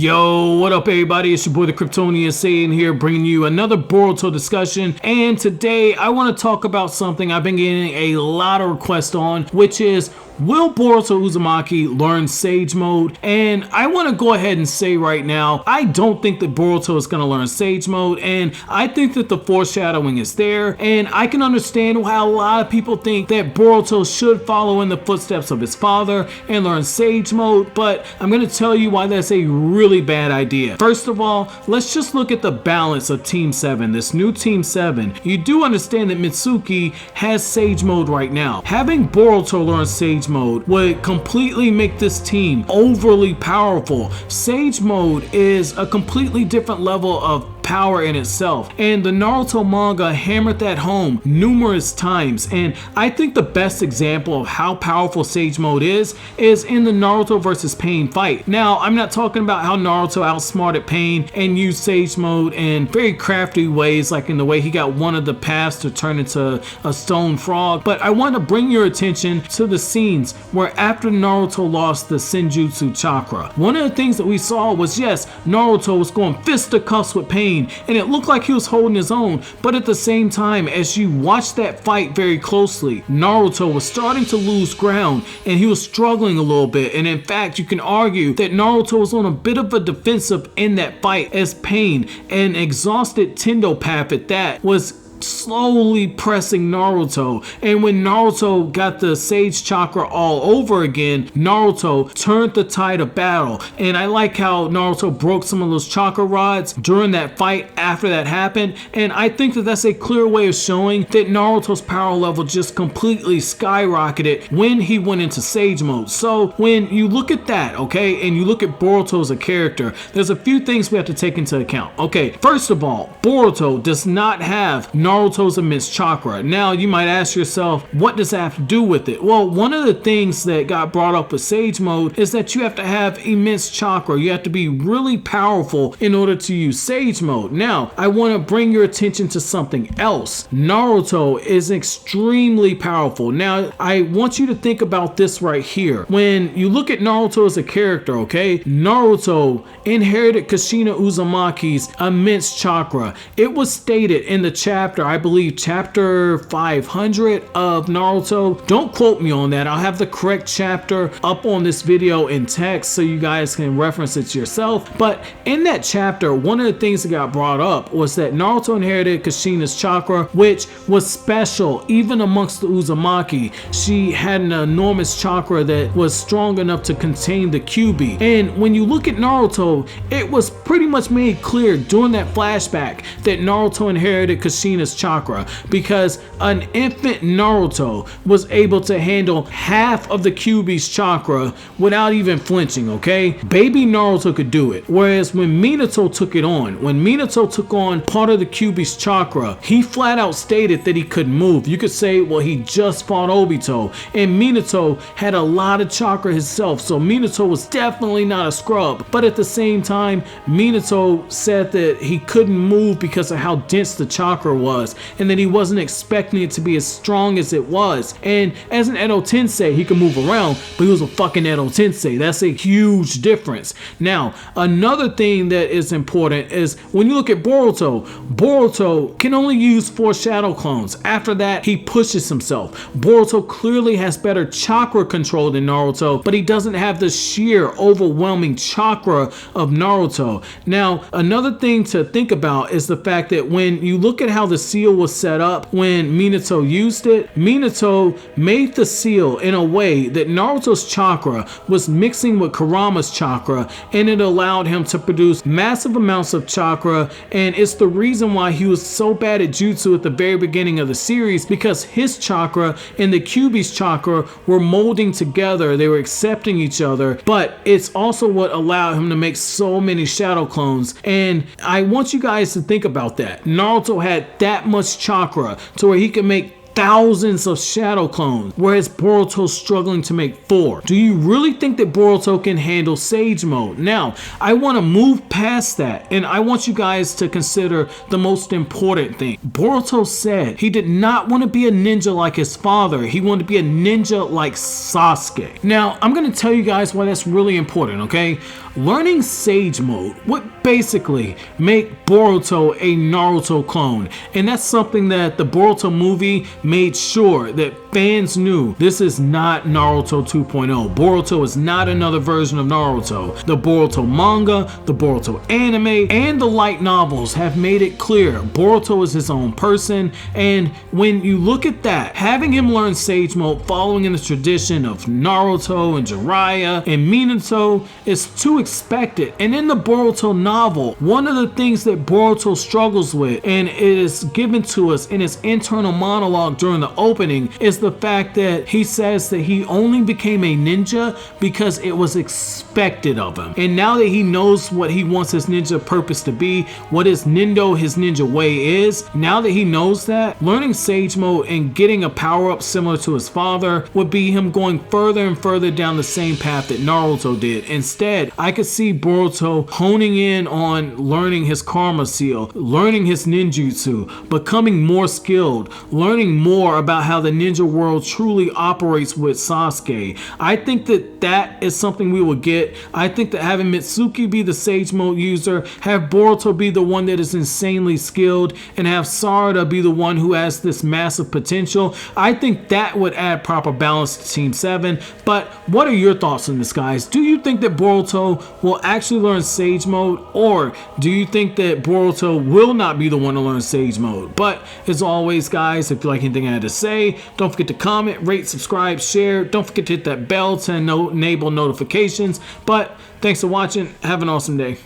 Yo, what up everybody? It's your boy the Kryptonian saying here, bringing you another Boruto discussion. And today I want to talk about something I've been getting a lot of requests on, which is, will Boruto Uzumaki learn Sage Mode? And I want to go ahead and say right now, I don't think that Boruto is going to learn Sage Mode, and I think that the foreshadowing is there, and I can understand why a lot of people think that Boruto should follow in the footsteps of his father and learn Sage Mode, but I'm going to tell you why that's a really bad idea. First of all, let's just look at the balance of Team 7, this new Team 7. You do understand that Mitsuki has Sage Mode right now. Having Boruto learn Sage Mode would completely make this team overly powerful. Sage Mode is a completely different level of power in itself, and the Naruto manga hammered that home numerous times, and I think the best example of how powerful Sage Mode is in the Naruto versus Pain fight. Now, I'm not talking about how Naruto outsmarted Pain and used Sage Mode in very crafty ways, like in the way he got one of the paths to turn into a stone frog, but I want to bring your attention to the scenes where after Naruto lost the Senjutsu chakra. One of the things that we saw was, yes, Naruto was going fisticuffs with Pain, and it looked like he was holding his own, but at the same time, as you watch that fight very closely, Naruto was starting to lose ground and he was struggling a little bit, and in fact you can argue that Naruto was on a bit of a defensive in that fight, as Pain, an exhausted Tendo Path at that, was slowly pressing Naruto. And when Naruto got the Sage Chakra all over again, Naruto turned the tide of battle, and I like how Naruto broke some of those chakra rods during that fight after that happened, and I think that that's a clear way of showing that Naruto's power level just completely skyrocketed when he went into Sage Mode. So when you look at that, okay, and you look at Boruto as a character, there's a few things we have to take into account. Okay, first of all, Boruto does not have Naruto's immense chakra. Now you might ask yourself, what does that have to do with it? Well, one of the things that got brought up with Sage Mode is that you have to have immense chakra. You have to be really powerful in order to use Sage Mode. Now, I want to bring your attention to something else. Naruto is extremely powerful. Now, I want you to think about this right here. When you look at Naruto as a character, okay, Naruto inherited Kushina Uzumaki's immense chakra. It was stated in the chapter, I believe chapter 500 of Naruto. Don't quote me on that. I'll have the correct chapter up on this video in text so you guys can reference it yourself. But in that chapter, one of the things that got brought up was that Naruto inherited Kushina's chakra, which was special even amongst the Uzumaki. She had an enormous chakra that was strong enough to contain the Kyuubi. And when you look at Naruto, it was pretty much made clear during that flashback that Naruto inherited Kushina's chakra, because an infant Naruto was able to handle half of the Kyuubi's chakra without even flinching, okay? Baby Naruto could do it. Whereas when Minato took it on, when Minato took on part of the Kyuubi's chakra, he flat out stated that he couldn't move. You could say, well, he just fought Obito, and Minato had a lot of chakra himself, so Minato was definitely not a scrub. But at the same time, Minato said that he couldn't move because of how dense the chakra was, and that he wasn't expecting it to be as strong as it was. And as an Edo Tensei, he could move around, but he was a fucking Edo Tensei. That's a huge difference. Now, another thing that is important is when you look at Boruto, Boruto can only use 4 shadow clones. After that, he pushes himself. Boruto clearly has better chakra control than Naruto, but he doesn't have the sheer overwhelming chakra of Naruto. Now, another thing to think about is the fact that when you look at how the seal was set up when Minato used it, Minato made the seal in a way that Naruto's chakra was mixing with Kurama's chakra, and it allowed him to produce massive amounts of chakra, and it's the reason why he was so bad at jutsu at the very beginning of the series, because his chakra and the Kyuubi's chakra were molding together, they were accepting each other, but it's also what allowed him to make so many shadow clones. And I want you guys to think about that. Naruto had that much chakra to where he could make thousands of shadow clones, whereas Boruto's struggling to make 4. Do you really think that Boruto can handle Sage Mode? Now, I want to move past that, and I want you guys to consider the most important thing. Boruto said he did not want to be a ninja like his father. He wanted to be a ninja like Sasuke. Now, I'm going to tell you guys why that's really important, okay? Learning Sage Mode would basically make Boruto a Naruto clone, and that's something that the Boruto movie made sure that fans knew. This is not Naruto 2.0. Boruto is not another version of Naruto. The Boruto manga, the Boruto anime, and the light novels have made it clear Boruto is his own person, and when you look at that, having him learn Sage Mode following in the tradition of Naruto and Jiraiya and Minato is too expected. And in the Boruto novel, one of the things that Boruto struggles with, and it is given to us in his internal monologue during the opening, is the fact that he says that he only became a ninja because it was expected of him. And now that he knows what he wants his ninja purpose to be, what his ninja way is, now that he knows that, learning Sage Mode and getting a power-up similar to his father would be him going further and further down the same path that Naruto did. Instead, I could see Boruto honing in on learning his karma seal, learning his ninjutsu, becoming more skilled, learning more about how the ninja world truly operates with Sasuke. I think that that is something we will get. I think that having Mitsuki be the Sage Mode user, have Boruto be the one that is insanely skilled, and have Sarada be the one who has this massive potential, I think that would add proper balance to Team 7. But what are your thoughts on this, guys? Do you think that Boruto will actually learn Sage Mode, or do you think that Boruto will not be the one to learn Sage Mode? But as always, guys, if you like anything I had to say, don't forget to comment, rate, subscribe, share. Don't forget to hit that bell to enable notifications. But thanks for watching. Have an awesome day.